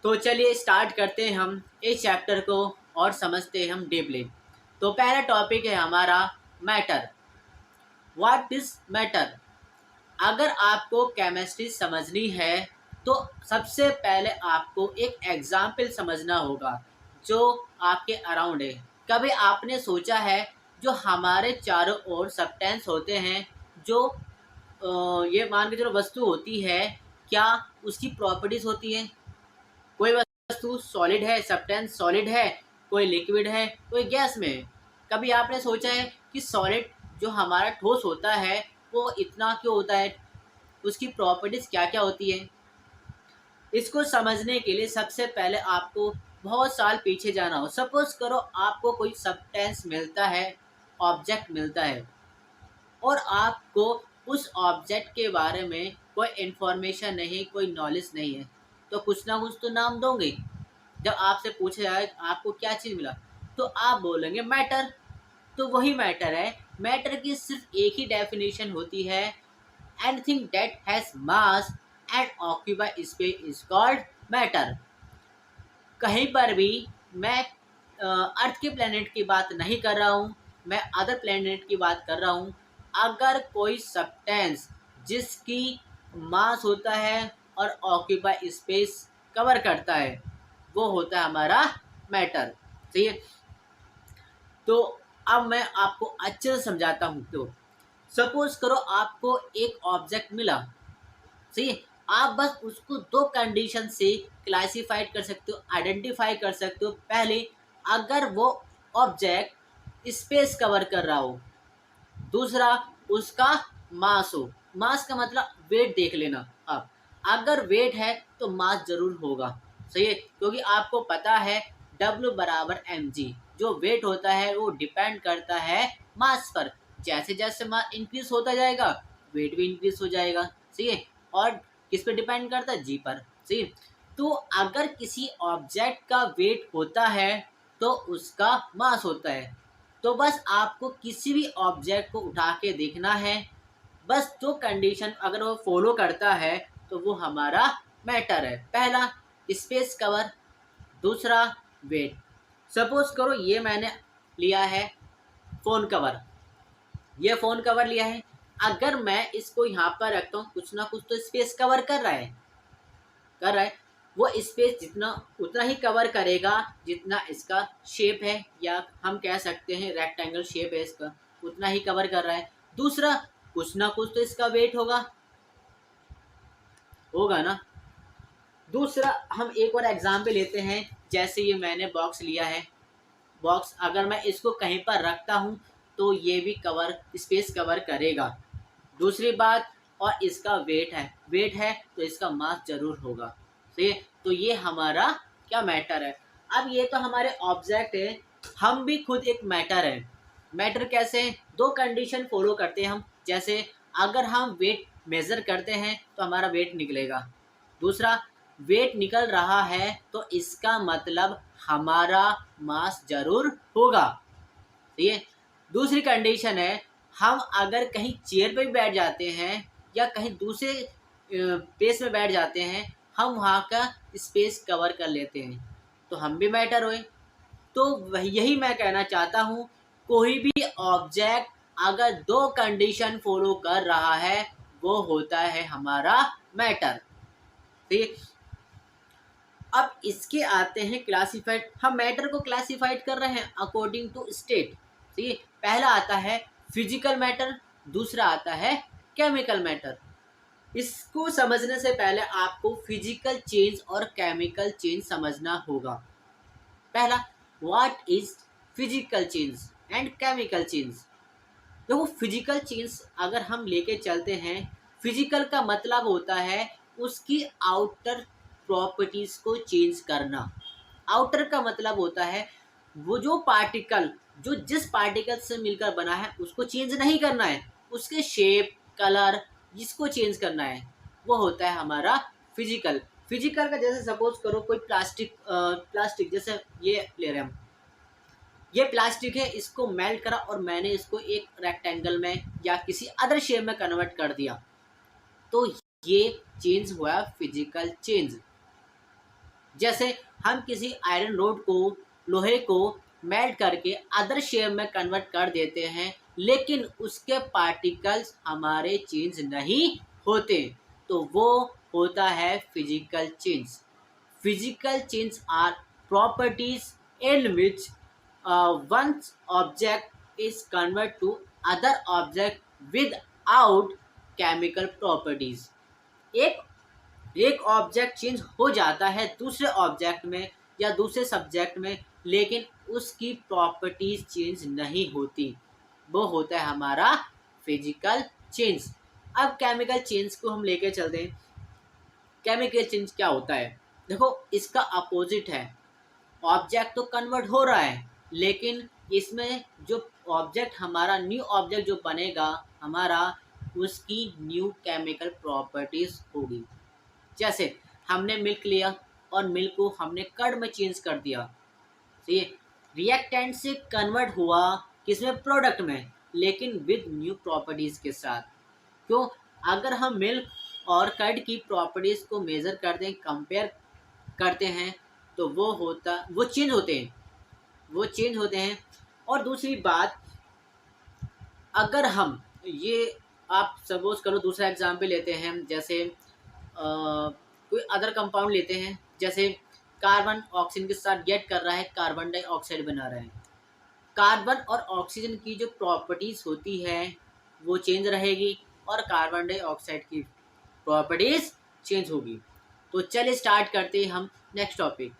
तो चलिए स्टार्ट करते हैं हम इस चैप्टर को और समझते हैं हम डीपली। तो पहला टॉपिक है हमारा मैटर। What is matter? अगर आपको केमिस्ट्री समझनी है तो सबसे पहले आपको एक एग्जाम्पल समझना होगा जो आपके अराउंड है। कभी आपने सोचा है जो हमारे चारों ओर सब्सटेंस होते हैं, जो ये मान के चलो वस्तु होती है, क्या उसकी प्रॉपर्टीज होती है? कोई वस्तु सॉलिड है, सब्सटेंस सॉलिड है, कोई लिक्विड है, कोई गैस में है। कभी आपने सोचा है कि सॉलिड जो हमारा ठोस होता है वो इतना क्यों होता है, उसकी प्रॉपर्टीज क्या क्या होती है? इसको समझने के लिए सबसे पहले आपको बहुत साल पीछे जाना हो। सपोज करो आपको कोई सब्सटेंस मिलता है, ऑब्जेक्ट मिलता है, और आपको उस ऑब्जेक्ट के बारे में कोई इन्फॉर्मेशन नहीं, कोई नॉलेज नहीं है, तो कुछ ना कुछ तो नाम दोगे। जब आपसे पूछा जाए आपको क्या चीज़ मिला, तो आप बोलेंगे मैटर। तो वही मैटर है। मैटर की सिर्फ एक ही डेफिनेशन होती है, anything that has mass and occupy space is called matter. कहीं पर भी मैं अर्थ के प्लेनेट की बात नहीं कर रहा हूँ, मैं अदर प्लेनेट की बात कर रहा हूँ। अगर कोई सब्सटेंस जिसकी मास होता है और ऑक्यूपाई स्पेस कवर करता है, वो होता है हमारा मैटर। सही है। तो अब मैं आपको अच्छे से समझाता हूँ। तो सपोज करो आपको एक ऑब्जेक्ट मिला, सही है। आप बस उसको दो कंडीशन से क्लासिफाइड कर सकते हो, आइडेंटिफाई कर सकते हो। पहले, अगर वो ऑब्जेक्ट स्पेस कवर कर रहा हो। दूसरा, उसका मास हो। मास का मतलब वेट देख लेना आप। अगर वेट है तो मास जरूर होगा, सही है, क्योंकि आपको पता है W बराबर mg। जो वेट होता है वो डिपेंड करता है मास पर। जैसे जैसे मास इंक्रीज होता जाएगा वेट भी इंक्रीज हो जाएगा, सही है। और किस पे डिपेंड करता है? जी पर, सही है। तो अगर किसी ऑब्जेक्ट का वेट होता है तो उसका मास होता है। तो बस आपको किसी भी ऑब्जेक्ट को उठा के देखना है, बस जो कंडीशन अगर वो फॉलो करता है तो वो हमारा मैटर है। पहला, स्पेस कवर। दूसरा, वेट। सपोज करो ये मैंने लिया है फ़ोन कवर, ये फ़ोन कवर लिया है। अगर मैं इसको यहाँ पर रखता हूँ, कुछ ना कुछ तो स्पेस कवर कर रहा है। वो स्पेस जितना उतना ही कवर करेगा जितना इसका शेप है, या हम कह सकते हैं रेक्टेंगल शेप है इसका, उतना ही कवर कर रहा है। दूसरा, कुछ ना कुछ तो इसका वेट होगा होगा ना। दूसरा, हम एक और एग्जाम्पल लेते हैं। जैसे ये मैंने बॉक्स लिया है, बॉक्स अगर मैं इसको कहीं पर रखता हूँ तो ये भी कवर स्पेस कवर करेगा। दूसरी बात, और इसका वेट है तो इसका मास जरूर होगा, सही है। तो ये हमारा क्या मैटर है। अब ये तो हमारे ऑब्जेक्ट है, हम भी खुद एक मैटर है। मैटर कैसे? दो कंडीशन फॉलो करते हैं हम। जैसे अगर हम वेट मेज़र करते हैं तो हमारा वेट निकलेगा। दूसरा, वेट निकल रहा है तो इसका मतलब हमारा मास जरूर होगा, ठीक है। दूसरी कंडीशन है, हम अगर कहीं चेयर पे भी बैठ जाते हैं या कहीं दूसरे प्लेस में बैठ जाते हैं, हम वहाँ का स्पेस कवर कर लेते हैं, तो हम भी मैटर हुए। तो यही मैं कहना चाहता हूँ, कोई भी ऑब्जेक्ट अगर दो कंडीशन फॉलो कर रहा है वो होता है हमारा मैटर, ठीक है। अब इसके आते हैं क्लासिफाइड। हम मैटर को क्लासिफाइड कर रहे हैं अकॉर्डिंग टू स्टेट, ठीक है। पहला आता है फिजिकल मैटर, दूसरा आता है केमिकल मैटर। इसको समझने से पहले आपको फिजिकल चेंज और केमिकल चेंज समझना होगा। पहला, what is physical change and chemical change. देखो, फिजिकल चेंज अगर हम लेके चलते हैं, फिजिकल का मतलब होता है उसकी आउटर प्रॉपर्टीज को चेंज करना। आउटर का मतलब होता है वो जो पार्टिकल जो जिस पार्टिकल से मिलकर बना है उसको चेंज नहीं करना है, उसके शेप कलर जिसको चेंज करना है वो होता है हमारा फिजिकल। फिजिकल का जैसे सपोज करो कोई प्लास्टिक जैसे ये ले रहे हैं हम, ये प्लास्टिक है, इसको मेल्ट करा और मैंने इसको एक रेक्टेंगल में या किसी अदर शेप में कन्वर्ट कर दिया, तो ये चेंज हुआ फिजिकल चेंज। जैसे हम किसी आयरन रोड को, लोहे को मेल्ट करके अदर शेप में कन्वर्ट कर देते हैं, लेकिन उसके पार्टिकल्स हमारे चेंज नहीं होते, तो वो होता है physical change. Physical change are properties in which one object is converted to other object without chemical properties। एक एक ऑब्जेक्ट चेंज हो जाता है दूसरे ऑब्जेक्ट में या दूसरे सब्जेक्ट में, लेकिन उसकी प्रॉपर्टीज चेंज नहीं होती, वो होता है हमारा फिजिकल चेंज। अब केमिकल चेंज को हम लेके चलते हैं। केमिकल चेंज क्या होता है? देखो, इसका अपोजिट है। ऑब्जेक्ट तो कन्वर्ट हो रहा है, लेकिन इसमें जो ऑब्जेक्ट हमारा न्यू ऑब्जेक्ट जो बनेगा हमारा, उसकी न्यू केमिकल प्रॉपर्टीज होगी। जैसे हमने मिल्क लिया और मिल्क को हमने कर्ड में चेंज कर दिया, तो ये रिएक्टेंट से कन्वर्ट हुआ किसमें? प्रोडक्ट में, लेकिन विद न्यू प्रॉपर्टीज के साथ। क्यों? अगर हम मिल्क और कर्ड की प्रॉपर्टीज को मेजर करते हैं, कंपेयर करते हैं, तो वो चेंज होते हैं। और दूसरी बात, अगर हम ये, आप सपोज करो दूसरा एग्जाम्पल लेते हैं, जैसे कोई अदर कंपाउंड लेते हैं, जैसे कार्बन ऑक्सीजन के साथ रिएक्ट कर रहा है, कार्बन डाइऑक्साइड बना रहा है। कार्बन और ऑक्सीजन की जो प्रॉपर्टीज होती है वो चेंज रहेगी, और कार्बन डाइऑक्साइड की प्रॉपर्टीज चेंज होगी। तो चलिए स्टार्ट करते हैं हम नेक्स्ट टॉपिक।